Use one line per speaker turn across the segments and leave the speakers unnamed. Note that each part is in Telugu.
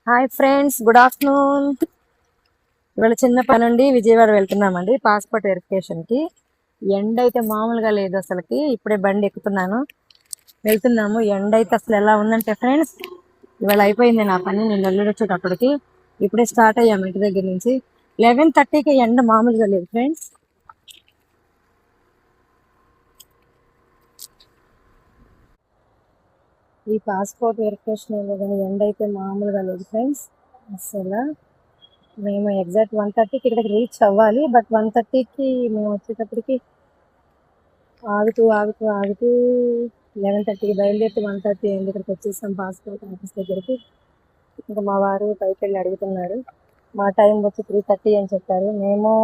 Hi friends, good afternoon. ఇవాళ చిన్న పని నుండి విజయవాడ వెళ్తున్నామండి పాస్పోర్ట్ వెరిఫికేషన్కి. ఎండ అయితే మామూలుగా లేదు అసలుకి. ఇప్పుడే బండి ఎక్కుతున్నాను, వెళ్తున్నాము. ఎండ అయితే అసలు ఎలా ఉందంటే ఫ్రెండ్స్, ఇవాళ అయిపోయింది నా పని. నేను వెళ్ళొచ్చేటప్పటికి ఇప్పుడే స్టార్ట్ అయ్యాము ఇంటి దగ్గర నుంచి. 11:30కి ఎండ మామూలుగా లేదు ఫ్రెండ్స్. ఈ పాస్పోర్ట్ వెరిఫికేషన్ కానీ ఎండ అయితే మామూలుగా లేదు ఫ్రెండ్స్ అసలు. మేము ఎగ్జాక్ట్ 1:30కి ఇక్కడికి రీచ్ అవ్వాలి, బట్ 1:30కి మేము వచ్చేటప్పటికి ఆగుతూ ఆగుతూ ఆగుతూ 11:30కి బయలుదేరి 1:30 అయింది. ఇక్కడికి వచ్చేసాం పాస్పోర్ట్ ఆఫీస్ దగ్గరికి. ఇంకా మా వారు పైకి వెళ్ళి అడుగుతున్నారు. మా టైం వచ్చి 3:30 అని చెప్పారు. మేము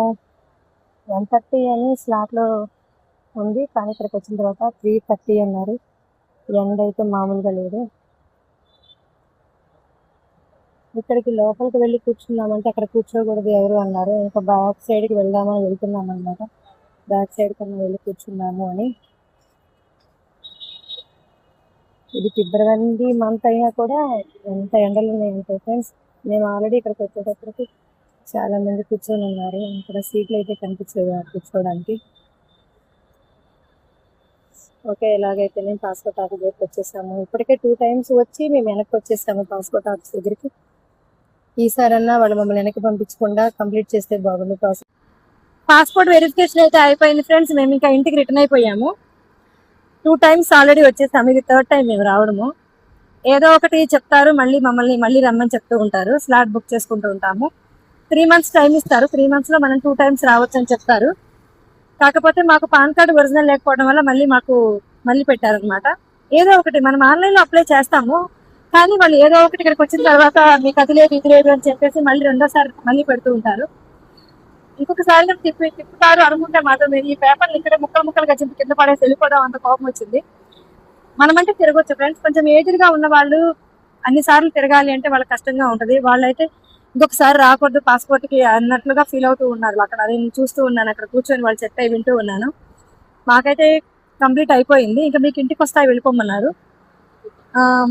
1:30 అని స్లాట్లో ఉంది, కానీ ఇక్కడికి వచ్చిన తర్వాత 3:30 అన్నారు. ఎండ అయితే మామూలుగా లేదు. ఇక్కడికి లోపలికి వెళ్ళి కూర్చున్నామంటే అక్కడ కూర్చోకూడదు ఎవరు అన్నారు. ఇంకా బ్యాక్ సైడ్కి వెళ్దామని వెళ్తున్నాం అనమాట. బ్యాక్ సైడ్ కన్నా వెళ్ళి కూర్చున్నాము అని. ఇది ఫిబ్రవరి మంత్ అయినా కూడా ఎంత ఎండలు ఉన్నాయంటే ఫ్రెండ్స్, మేము ఆల్రెడీ ఇక్కడికి వచ్చేటప్పటికి చాలా మంది కూర్చొని ఉన్నారు. ఇక్కడ సీట్లు అయితే కనిపించలేదు కూర్చోవడానికి. ఓకే, ఎలాగైతే నేను పాస్పోర్ట్ ఆఫీస్ దగ్గరికి వచ్చేసాము. ఇప్పటికే 2 times వచ్చి మేము వెనక్కి వచ్చేసాము పాస్పోర్ట్ ఆఫీస్ దగ్గరికి. ఈసారన్నా వాళ్ళు మమ్మల్ని వెనక్కి పంపించకుండా కంప్లీట్ చేస్తే బాగుంది. పాస్పోర్ట్ వెరిఫికేషన్ అయితే అయిపోయింది ఫ్రెండ్స్. మేము ఇంకా ఇంటికి రిటర్న్ అయిపోయాము. 2 times ఆల్రెడీ వచ్చేసాము, ఇది 3rd time మేము రావడము. ఏదో ఒకటి చెప్తారు, మళ్ళీ రమ్మని చెప్తూ ఉంటారు. స్లాట్ బుక్ చేసుకుంటూ ఉంటాము. 3 months టైం ఇస్తారు. 3 months లో మనం 2 times రావచ్చు అని చెప్తారు. కాకపోతే మాకు పాన్ కార్డు ఒరిజినల్ లేకపోవడం వల్ల మళ్ళీ పెట్టారనమాట. ఏదో ఒకటి మనం ఆన్లైన్ లో అప్లై చేస్తాము, కానీ వాళ్ళు ఏదో ఒకటి ఇక్కడికి వచ్చిన తర్వాత మీకు అది లేదు ఇది లేదు అని చెప్పేసి మళ్ళీ రెండోసారి మళ్ళీ పెడుతూ ఉంటారు. ఇంకొకసారి తిప్పుతారు అనుకుంటే మాత్రం నేను ఈ పేపర్లు ఇక్కడ ముక్కలుగా చింపి కింద పడేసి వెళ్ళిపోదాం, అంత కోపం వచ్చింది. మనమంటే తిరగొచ్చు ఫ్రెండ్స్. కొంచెం ఏజ్డ్ గా ఉన్న వాళ్ళు అన్ని సార్లు తిరగాలి అంటే వాళ్ళకి కష్టంగా ఉంటది. వాళ్ళైతే ఇంకొకసారి రాకూడదు పాస్పోర్ట్ కి అన్నట్లుగా ఫీల్ అవుతూ ఉన్నారు. అక్కడ నేను చూస్తూ ఉన్నాను, అక్కడ కూర్చొని వాళ్ళు చెప్తే వింటూ ఉన్నాను. మాకైతే కంప్లీట్ అయిపోయింది. ఇంకా మీకు ఇంటికి వస్తాయి వెళ్ళిపోమన్నారు.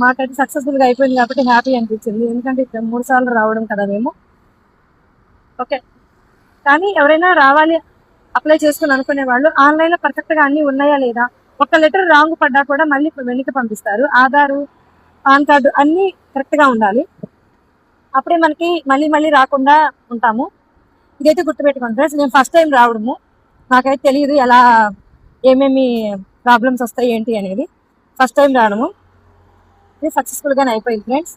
మాకైతే సక్సెస్ఫుల్ గా అయిపోయింది కాబట్టి హ్యాపీ అనిపించింది. ఎందుకంటే 3 సార్లు రావడం కదా మేము. ఓకే, కానీ ఎవరైనా రావాలి అప్లై చేసుకుని అనుకునే వాళ్ళు ఆన్లైన్ లో పర్ఫెక్ట్ గా అన్ని ఉన్నాయా లేదా, ఒక లెటర్ రాంగ్ పడ్డా కూడా మళ్ళీ వెనక్కి పంపిస్తారు. ఆధారు, పాన్ కార్డు అన్ని కరెక్ట్ గా ఉండాలి. అప్పుడే మనకి మళ్ళీ రాకుండా ఉంటాము. ఇదైతే గుర్తుపెట్టుకోండి ఫ్రెండ్స్. నేను ఫస్ట్ టైం రావడము, నాకైతే తెలియదు ఎలా ఏమేమి ప్రాబ్లమ్స్ వస్తాయి ఏంటి అనేది. ఫస్ట్ టైం రావడము, ఇది సక్సెస్ఫుల్ గానే అయిపోయింది ఫ్రెండ్స్.